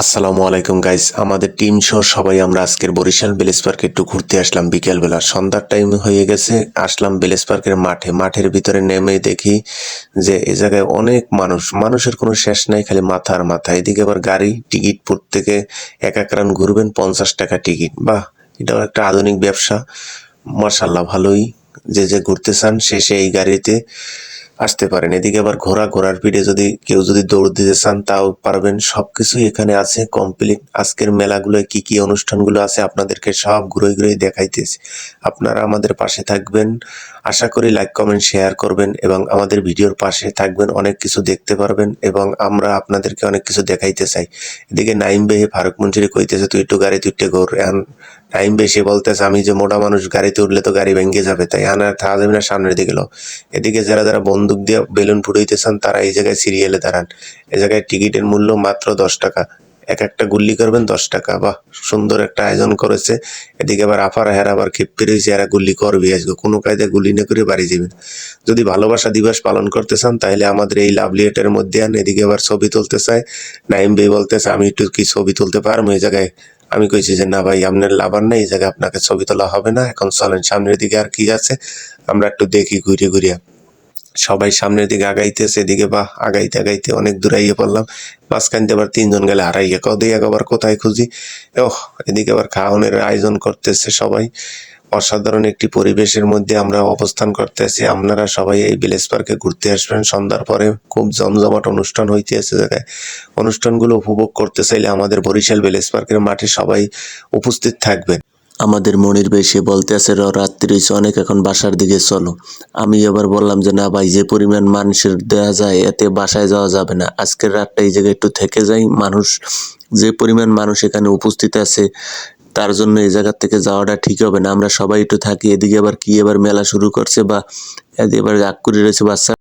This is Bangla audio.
আসসালামু আলাইকুম গাইস, আমাদের টিম সহ সবাই আমরা আজকের বরিশাল ভিলেজ পার্কে একটু ঘুরতে আসলাম। বিকেলবেলা সন্ধ্যার টাইম হয়ে গেছে, আসলাম ভিলেজ পার্কের মাঠের ভিতরে নেমে দেখি যে এ জায়গায় অনেক মানুষের কোনো শেষ নাই, খালি মাথা আর মাথা। এদিকে আবার গাড়ি টিকিট প্রত্যেকে এক এক রাউন্ড ঘুরবেন, 50 টাকা টিকিট। বাহ, এটাও একটা আধুনিক ব্যবসা। মাশাল্লাহ, ভালোই। যে ঘুরতে চান সে এই গাড়িতে আসতে পারেন। এদিকে আবার ঘোড়ার পিঠে কেউ যদি দৌড় দিতে চান তাও পারবেন। সবকিছুই এখানে আছে কমপ্লিট। আজকের মেলাগুলোয় কি অনুষ্ঠানগুলো আছে আপনাদেরকে সব ঘুরে দেখাইতেছি। আপনারা আমাদের পাশে থাকবেন, আশা করি লাইক কমেন্ট শেয়ার করবেন এবং আমাদের ভিডিওর পাশে থাকবেন, অনেক কিছু দেখতে পারবেন এবং আমরা আপনাদেরকে অনেক কিছু দেখাইতে চাই। এদিকে নাইম বেহে ফারুক মঞ্জুরি কইতেছে তুই একটু গাড়িতে উঠে ঘোর। নাইম বেশি বলতেছে আমি যে মোটা মানুষ, গাড়িতে উঠলে তো গাড়ি ভেঙে যাবে, তাই আনার থাকা যাবে না, সামনের দিকে লো। এদিকে যারা বন্দুক দিয়ে বেলুন ফুটাইতেছেন তারা এই জায়গায় সিরিয়ালে দাঁড়ান। এই জায়গায় টিকিটের মূল্য মাত্র 10 টাকা। এক একটা গুল্লি করবেন 10 টাকা। বাহ, সুন্দর একটা আয়োজন করেছে। এদিকে আবার আবার খেপে রয়েছে, এরা গুল্লি করবে আজকে, কোনো কায়দায় গুলি না করে বাড়ি যাবেন। যদি ভালোবাসা দিবস পালন করতে চান তাহলে আমাদের এই লাভলি এটার মধ্যে আন। এদিকে আবার ছবি তুলতে চায়, নাইম ভাই বলতেছে আমি একটু কি ছবি তুলতে পারবো এই জায়গায়। আমি কইছি যে না ভাই, আপনার লাভার নেই, এই জায়গায় আপনাকে ছবি তোলা হবে না। এখন চলেন সামনের দিকে, আর কি আছে আমরা একটু দেখি ঘুরিয়া। সবাই সামনের দিকে আগাইতেছে। এদিকে বাহ, আগাইতে অনেক দূর আইয়ে পড়লাম। মাঝখান দিয়ে আবার 3 জন গেলে হারাইয়া কদে আবার কোথায় খুঁজি। ওহ, এদিকে আবার খাওয়ানোর আয়োজন করতেছে সবাই। অসাধারণ একটি পরিবেশের মধ্যে আমরা অবস্থান করতেছি। আপনারা সবাই এই ভিলেজ পার্কে ঘুরতে আসবেন। সন্ধ্যার পরে খুব জমজমাট অনুষ্ঠান হইতেছে জায়গায়। অনুষ্ঠানগুলো উপভোগ করতে চাইলে আমাদের বরিশাল ভিলেজ পার্কের মাঠে সবাই উপস্থিত থাকবেন। আমাদের মনির ভাই সে বলতে আছে রাত্রি হয়েছে অনেক, এখন বাসার দিকে চলো। আমি আবার বললাম যে না ভাই, যে পরিমাণ মানুষের দেয়া যায় এতে বাসায় যাওয়া যাবে না, আজকের রাতটা এই জায়গায় একটু থেকে যাই। যে পরিমাণ মানুষ এখানে উপস্থিত আছে তার জন্য এই জায়গা থেকে যাওয়াটা ঠিক হবে না, আমরা সবাই একটু থাকি। এদিকে আবার মেলা শুরু করছে, বা এদিকে আবার রাগ করে রয়েছে বাচ্চা।